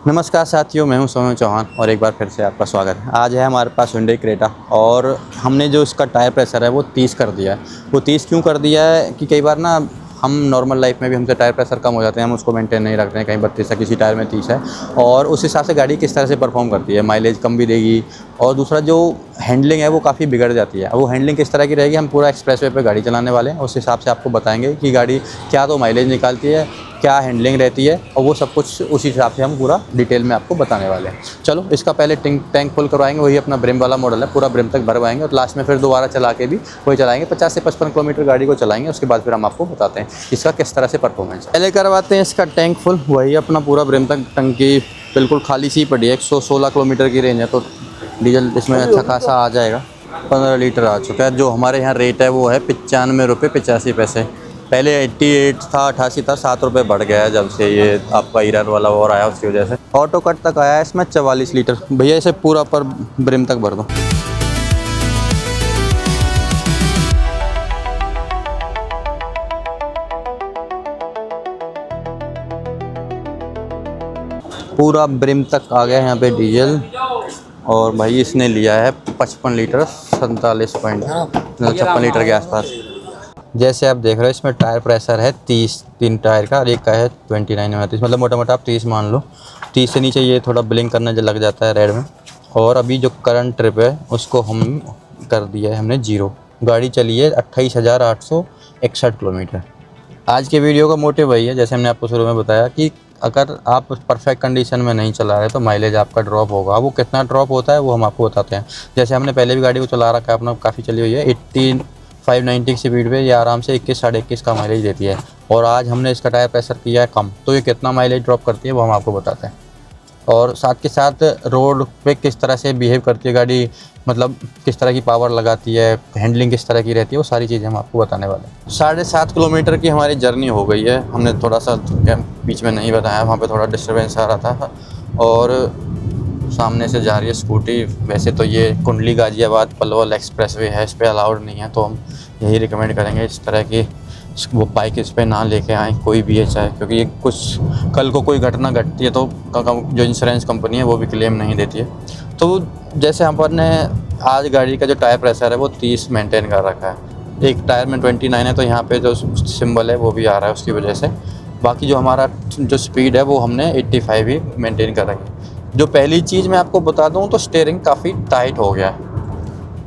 नमस्कार साथियों, मैं हूं सोनू चौहान और एक बार फिर से आपका स्वागत है। आज है हमारे पास Hyundai क्रेटा और हमने जो इसका टायर प्रेशर है वो 30 कर दिया है। वो 30 क्यों कर दिया है कि कई बार ना हम नॉर्मल लाइफ में भी हमसे टायर प्रेशर कम हो जाते हैं, हम उसको मेंटेन नहीं रखते हैं। कहीं 32 है, किसी टायर में 30 है और उस हिसाब से गाड़ी किस तरह से परफॉर्म करती है, माइलेज कम भी देगी। और दूसरा जो हैंडलिंग है वो काफ़ी बिगड़ जाती है। वो हैंडलिंग किस तरह की रहेगी, हम पूरा एक्सप्रेसवे पे गाड़ी चलाने वाले हैं, उस हिसाब से आपको बताएंगे कि गाड़ी क्या तो माइलेज निकालती है, क्या हैंडलिंग रहती है, और वो सब कुछ उसी हिसाब से हम पूरा डिटेल में आपको बताने वाले हैं। चलो इसका पहले टैंक फुल करवाएंगे, वही अपना ब्रिम वाला मॉडल है, पूरा ब्रिम तक भरवाएंगे और लास्ट में फिर दोबारा चला के भी वही चलाएंगे। 50 से 55 किलोमीटर गाड़ी को चलाएंगे, उसके बाद फिर हम आपको बताते हैं इसका किस तरह से परफॉर्मेंस है। पहले करवाते हैं इसका टैंक फुल, वही अपना पूरा ब्रिम तक। टंकी बिल्कुल खाली सी पड़ी है, 116 किलोमीटर की रेंज है, तो डीजल इसमें अच्छा खासा आ जाएगा। 15 लीटर आ चुका है। जो हमारे यहाँ रेट है वो है 95 रुपये 85 पैसे। पहले 88 था, 88 था, 7 रुपये बढ़ गया है जब से ये आपका ईरर वाला और आया, उसकी वजह से। ऑटो कट तक आया है इसमें 44 लीटर। भैया इसे पूरा पर ब्रिम तक भर दो। पूरा ब्रिम तक आ गया यहाँ पे डीजल। और भाई इसने लिया है 55 लीटर, 47.56 लीटर के आसपास। जैसे आप देख रहे हो इसमें टायर प्रेशर है 30, 3 टायर का, और एक का है 29 में 30, मतलब मोटा मोटा आप 30 मान लो। 30 से नीचे ये थोड़ा ब्लिंक करने लग जाता है रेड में। और अभी जो करंट ट्रिप है उसको हम कर दिया है हमने 0। गाड़ी चली है 28,861 किलोमीटर। आज के वीडियो का मोटिव वही है, जैसे हमने आपको शुरू में बताया कि अगर आप परफेक्ट कंडीशन में नहीं चला रहे तो माइलेज आपका ड्रॉप होगा। वो कितना ड्रॉप होता है वो हम आपको बताते हैं। जैसे हमने पहले भी गाड़ी को चला रखा है अपना, काफ़ी चली हुई है। 590 की स्पीड पे ये आराम से 21 साढ़े 21 का माइलेज देती है। और आज हमने इसका टायर प्रेशर किया है कम, तो ये कितना माइलेज ड्रॉप करती है वो हम आपको बताते हैं। और साथ के साथ रोड पे किस तरह से बिहेव करती है गाड़ी, मतलब किस तरह की पावर लगाती है, हैंडलिंग किस तरह की रहती है, वो सारी चीज़ें हम आपको बताने वाले हैं। 7.5 किलोमीटर की हमारी जर्नी हो गई है। हमने थोड़ा सा बीच में नहीं बताया, वहाँ पे थोड़ा डिस्टर्बेंस आ रहा था। और सामने से जा रही है स्कूटी। वैसे तो ये कुंडली गाज़ियाबाद पलवल एक्सप्रेसवे है, इस पर अलाउड नहीं है, तो हम यही रिकमेंड करेंगे इस तरह की वो बाइक इस पे ना लेके आएँ, कोई भी है चाहे, क्योंकि ये कुछ कल को कोई घटना घटती है तो जो इंश्योरेंस कंपनी है वो भी क्लेम नहीं देती है। तो जैसे हम ने आज गाड़ी का जो टायर प्रेशर है वो 30 मेंटेन कर रखा है। एक टायर में 29 है, तो यहाँ पे जो सिंबल है वो भी आ रहा है उसकी वजह से। बाकी जो हमारा जो स्पीड है वो हमने 85 ही मेंटेन कर रखी है। जो पहली चीज़ मैं आपको बता दूँ तो स्टीयरिंग काफ़ी टाइट हो गया है।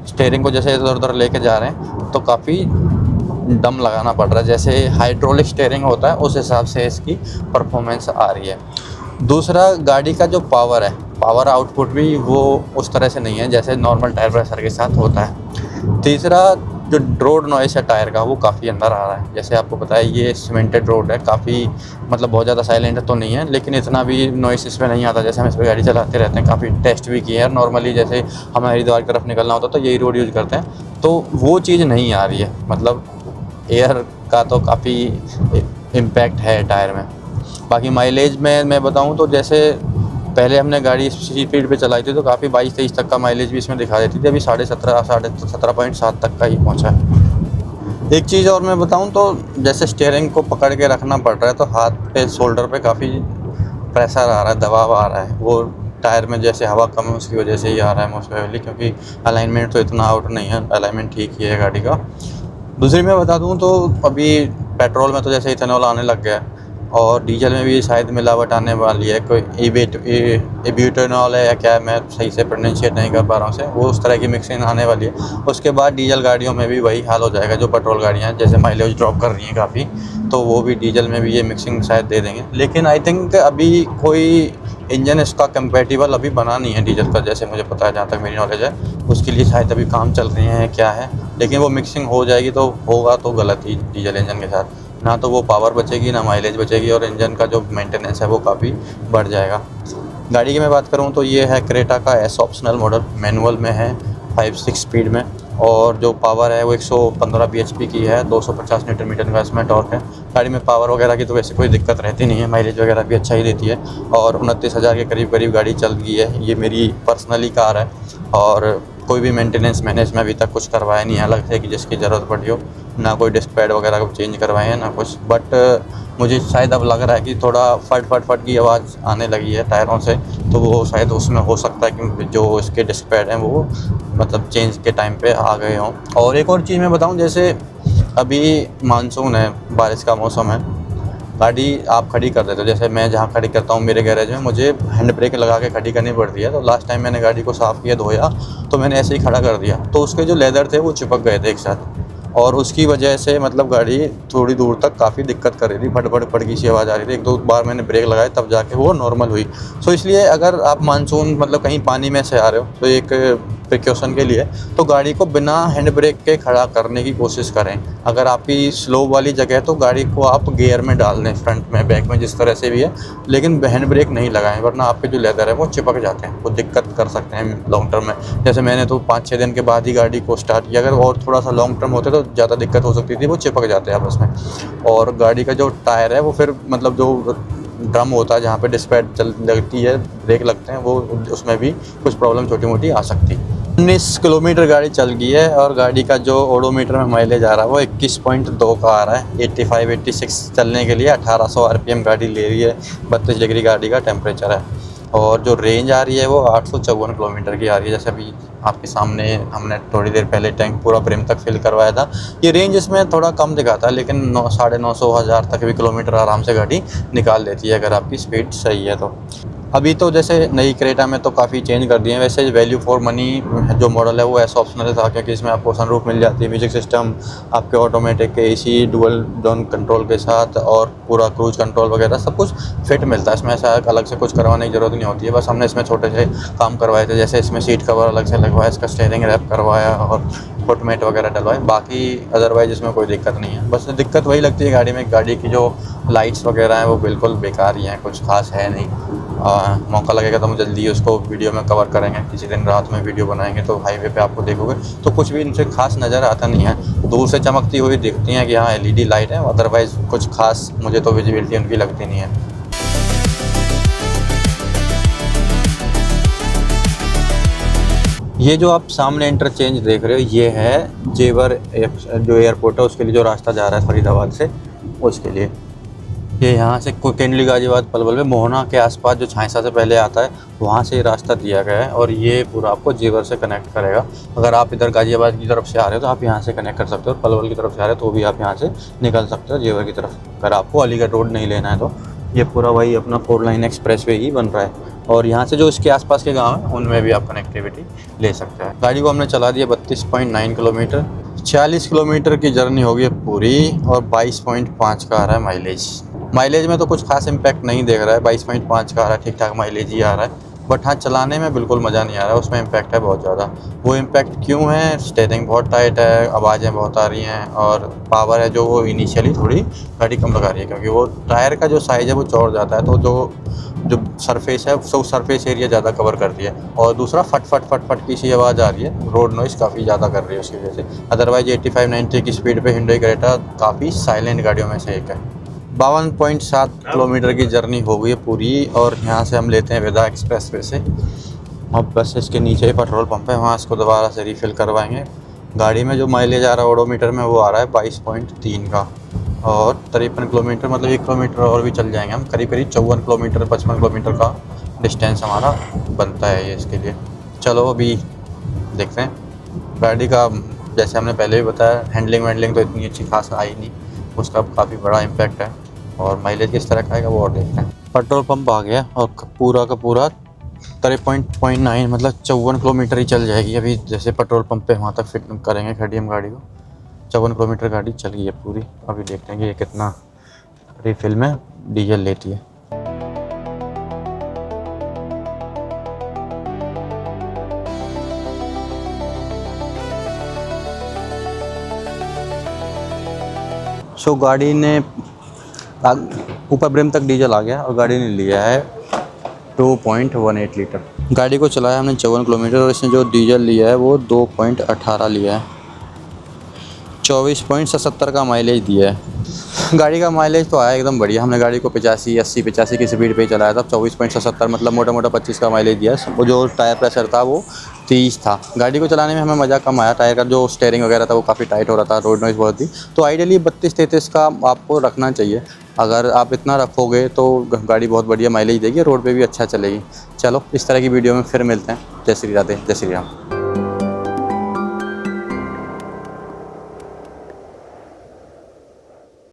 स्टीयरिंग को जैसे इधर उधर लेके जा रहे हैं तो काफ़ी दम लगाना पड़ रहा है। जैसे हाइड्रोलिक स्टीयरिंग होता है उस हिसाब से इसकी परफॉर्मेंस आ रही है। दूसरा, गाड़ी का जो पावर है, पावर आउटपुट भी वो उस तरह से नहीं है जैसे नॉर्मल टायर प्रेशर के साथ होता है। तीसरा, जो रोड नॉइस है टायर का वो काफ़ी अंदर आ रहा है। जैसे आपको पता है ये सीमेंटेड रोड है, काफ़ी मतलब बहुत ज़्यादा साइलेंट तो नहीं है, लेकिन इतना भी नॉइस इसमें नहीं आता। जैसे हम इस पर गाड़ी चलाते रहते हैं, काफ़ी टेस्ट भी किए हैं। नॉर्मली जैसे हमें हरिद्वार की तरफ निकलना होता तो यही रोड यूज़ करते हैं, तो वो चीज़ नहीं आ रही है। मतलब एयर का तो काफ़ी इम्पैक्ट है टायर में। बाकी माइलेज में मैं बताऊं तो जैसे पहले हमने गाड़ी स्पीड पे चलाई थी तो काफ़ी 22-23 तक का माइलेज भी इसमें दिखा देती थी। अभी 17.5 तक का ही पहुंचा है। एक चीज़ और मैं बताऊं तो जैसे स्टीयरिंग को पकड़ के रखना पड़ रहा है तो हाथ पे, शोल्डर पे काफ़ी प्रेशर आ रहा है, दबाव आ रहा है। वो टायर में जैसे हवा कम है उसकी वजह से ही आ रहा है मोस्ट प्रोबेबली, क्योंकि अलाइनमेंट तो इतना आउट नहीं है, अलाइनमेंट ठीक ही है गाड़ी का। दूसरी मैं बता दूं तो अभी पेट्रोल में तो जैसे इथेनॉल आने लग गया है और डीजल में भी शायद मिलावट आने वाली है। कोई इब्यूटेनॉल है या क्या है, मैं सही से प्रोनाउंशिएट नहीं कर पा रहा हूँ उसे, वो उस तरह की मिक्सिंग आने वाली है। उसके बाद डीजल गाड़ियों में भी वही हाल हो जाएगा। जो पेट्रोल गाड़ियाँ हैं जैसे माइलेज ड्रॉप कर रही हैं काफ़ी, तो वो भी डीजल में भी ये मिक्सिंग शायद दे देंगे। लेकिन आई थिंक अभी कोई इंजन इसका कंपैटिबल अभी बना नहीं है डीजल का, जैसे मुझे पता है, जहाँ तक मेरी नॉलेज है। उसके लिए शायद अभी काम चल रहे हैं क्या है, लेकिन वो मिक्सिंग हो जाएगी तो होगा तो गलत ही डीजल इंजन के साथ। ना तो वो पावर बचेगी ना माइलेज बचेगी, और इंजन का जो मेंटेनेंस है वो काफ़ी बढ़ जाएगा। गाड़ी की मैं बात करूँ तो ये है क्रेटा का एस ऑप्शनल मॉडल, मैनुअल में है, 5-6 स्पीड में। और जो पावर है वो 115 bhp की है, 250 न्यूटन मीटर का इसमें टॉर्क है। गाड़ी में पावर वगैरह की तो वैसे कोई दिक्कत रहती नहीं है, माइलेज वगैरह भी अच्छा ही देती है। और 29,000 के करीब करीब गाड़ी चल गई है। ये मेरी पर्सनली कार है और कोई भी मेंटेनेंस मैंने इसमें अभी तक कुछ करवाया नहीं है अलग से कि जिसकी ज़रूरत पड़ी हो। ना कोई डिस्क पैड वगैरह को चेंज करवाए हैं ना कुछ। बट मुझे शायद अब लग रहा है कि थोड़ा फट फट फट की आवाज़ आने लगी है टायरों से, तो वो शायद उसमें हो सकता है कि जो इसके डिस्क पैड हैं वो मतलब चेंज के टाइम पे आ गए हों। और एक और चीज़ मैं बताऊं, जैसे अभी मानसून है, बारिश का मौसम है, गाड़ी आप खड़ी कर देते हो, जैसे मैं जहाँ खड़ी करता हूँ मेरे गैरेज में मुझे हैंड ब्रेक लगा के खड़ी करनी पड़ती है। तो लास्ट टाइम मैंने गाड़ी को साफ़ किया, धोया, तो मैंने ऐसे ही खड़ा कर दिया, तो उसके जो लेदर थे वो चिपक गए थे एक साथ, और उसकी वजह से मतलब गाड़ी थोड़ी दूर तक काफ़ी दिक्कत कर रही थी, फट फट फट की सी आवाज़ आ रही थी। एक दो बार मैंने ब्रेक लगाए तब जाके वो नॉर्मल हुई। सो इसलिए अगर आप मानसून मतलब कहीं पानी में से आ रहे हो तो एक प्रिकॉशन के लिए तो गाड़ी को बिना हैंड ब्रेक के खड़ा करने की कोशिश करें। अगर आपकी स्लो वाली जगह है तो गाड़ी को आप गियर में डाल दें, फ्रंट में बैक में जिस तरह से भी है, लेकिन हैंड ब्रेक नहीं लगाएं, वरना आपके जो लेदर है वो चिपक जाते हैं, वो दिक्कत कर सकते हैं लॉन्ग टर्म में। जैसे मैंने तो 5-6 दिन के बाद ही गाड़ी को स्टार्ट किया, अगर और थोड़ा सा लॉन्ग टर्म होते तो ज़्यादा दिक्कत हो सकती थी, वो चिपक जाते हैं आपस में। और गाड़ी का जो टायर है वो फिर मतलब जो ड्रम होता है जहाँ पे डिस्क पैड चल लगती है, ब्रेक लगते हैं, वो उसमें भी कुछ प्रॉब्लम छोटी मोटी आ सकती है। 19 किलोमीटर गाड़ी चल गई है और गाड़ी का जो ओडोमीटर में माइलेज आ रहा है वो 21.2 का आ रहा है। 85-86 चलने के लिए 1800 आरपीएम गाड़ी ले रही है, 32 डिग्री गाड़ी का टेम्परेचर है, और जो रेंज आ रही है वो 854 किलोमीटर की आ रही है। जैसे अभी आपके सामने हमने थोड़ी देर पहले टैंक पूरा ब्रिम तक फिल करवाया था। ये रेंज इसमें थोड़ा कम दिखाता है, लेकिन 900-950 तक भी किलोमीटर आराम से गाड़ी निकाल देती है अगर आपकी स्पीड सही है तो। अभी तो जैसे नई क्रेटा में तो काफ़ी चेंज कर दिए हैं। वैसे वैल्यू फॉर मनी जो मॉडल है वो ऐसा ऑप्शनल था, क्योंकि इसमें आपको सनरूफ मिल जाती है, म्यूजिक सिस्टम, आपके automatic AC dual zone control के साथ, और पूरा क्रूज कंट्रोल वगैरह सब कुछ फिट मिलता है इसमें। ऐसा अलग से कुछ करवाने की ज़रूरत नहीं होती है। बस हमने इसमें छोटे से काम करवाए थे, जैसे इसमें सीट कवर अलग से लगवाया, इसका स्टीयरिंग रैप करवाया और फुटमेट वगैरह डलवाए। बाकी अदरवाइज़ इसमें कोई दिक्कत नहीं है। बस दिक्कत वही लगती है गाड़ी में, गाड़ी की जो लाइट्स वगैरह हैं वो बिल्कुल बेकार ही हैं, कुछ खास है नहीं। मौका लगेगा तो हम जल्दी उसको वीडियो में कवर करेंगे, किसी दिन रात में वीडियो बनाएंगे तो हाईवे पे आपको देखोगे तो कुछ भी इनसे खास नज़र आता नहीं है। दूर से चमकती हुई दिखती हैं कि हाँ एलईडी लाइट है, अदरवाइज़ कुछ खास मुझे तो विजिबिलिटी उनकी लगती नहीं है। ये जो आप सामने इंटरचेंज देख रहे हो ये है जेवर जो एयरपोर्ट है उसके लिए जो रास्ता जा रहा है फरीदाबाद से, उसके लिए। ये यहाँ से केंडली गाजियाबाद पलवल में मोहना के आसपास जो झांसा से पहले आता है वहाँ से ये रास्ता दिया गया है, और ये पूरा आपको जेवर से कनेक्ट करेगा। अगर आप इधर गाजियाबाद की तरफ से आ रहे हो तो आप यहाँ से कनेक्ट कर सकते हो, और पलवल की तरफ से आ रहे हो तो भी आप यहाँ से निकल सकते हो जेवर की तरफ, अगर आपको अलीगढ़ रोड नहीं लेना है तो। ये पूरा वही अपना 4 लाइन एक्सप्रेस वे ही बन रहा है, और यहाँ से जो इसके आसपास के गांव हैं उनमें भी आप कनेक्टिविटी ले सकते हैं। गाड़ी को हमने चला दिया 32.9 किलोमीटर, 40 किलोमीटर की जर्नी होगी पूरी, और 22.5 का आ रहा है माइलेज। माइलेज में तो कुछ खास इम्पैक्ट नहीं देख रहा है, 22.5 का आ रहा है, ठीक ठाक माइलेज ही आ रहा है। बट हाँ चलाने में बिल्कुल मज़ा नहीं आ रहा है, उसमें इम्पैक्ट है बहुत ज़्यादा। वो इम्पैक्ट क्यों है? स्टीयरिंग बहुत टाइट है, आवाज़ें बहुत आ रही हैं, और पावर है जो वो इनिशियली थोड़ी गाड़ी कम लगा रही है, क्योंकि वो टायर का जो साइज़ है वो चौड़ जाता है, तो जो सरफेस है वो सरफेस एरिया ज़्यादा कवर करती है। और दूसरा फट फट फट फट की सी आवाज़ आ रही है, रोड नॉइज़ काफ़ी ज़्यादा कर रही है उसकी वजह से। अदरवाइज़ 85-90 की स्पीड पे hyundai क्रेटा काफ़ी साइलेंट गाड़ियों में से एक है। 52.7 किलोमीटर की जर्नी हो गई है पूरी, और यहाँ से हम लेते हैं विदा एक्सप्रेस वे से। अब बस इसके नीचे ही पेट्रोल पंप है, वहाँ इसको दोबारा से रिफ़िल करवाएंगे। गाड़ी में जो माइलेज आ रहा है ओडोमीटर में वो आ रहा है 22.3 का, और 53 किलोमीटर, मतलब 1 किलोमीटर और भी चल जाएंगे हम, करीब 54 किलोमीटर 55 किलोमीटर का डिस्टेंस हमारा बनता है ये इसके लिए। चलो अभी देखते हैं गाड़ी का। जैसे हमने पहले भी बताया हैंडलिंग वैंडलिंग तो इतनी अच्छी खास आई नहीं, उसका काफ़ी बड़ा इम्पैक्ट है, और माइलेज किस तरह का आएगा वो और देखते हैं। पेट्रोल पंप आ गया और पूरा का पूरा 53.9 मतलब 54 किलोमीटर ही चल जाएगी अभी। जैसे पेट्रोल पंप पे वहाँ तक फिट करेंगे खड़ी हम गाड़ी को, 54 किलोमीटर गाड़ी चल गई है पूरी। अभी देखते हैं कि ये कितना रिफिल में डीजल लेती है। सो गाड़ी ने ऊपर ब्रिम तक डीजल आ गया, और गाड़ी ने लिया है 2.18 लीटर। गाड़ी को चलाया हमने 54 किलोमीटर, और इसने जो डीजल लिया है वो 2.18 लिया है, 24.77 का माइलेज दिया है। गाड़ी का माइलेज तो आया एकदम बढ़िया। हमने गाड़ी को 85 की स्पीड पे चलाया था, 24.77 मतलब मोटा मोटा 25 का माइलेज दिया। वो जो टायर प्रेशर था वो 30 था। गाड़ी को चलाने में हमें मज़ा कम आया, टायर का जो स्टीयरिंग वगैरह था वो काफ़ी टाइट हो रहा था, रोड नॉइज़ बहुत थी। तो आइडियली 32-33 का आपको रखना चाहिए, अगर आप इतना रखोगे तो गाड़ी बहुत बढ़िया माइलेज देगी, रोड पे भी अच्छा चलेगी। चलो इस तरह की वीडियो में फिर मिलते हैं। जय श्री राधे, जय श्री राम।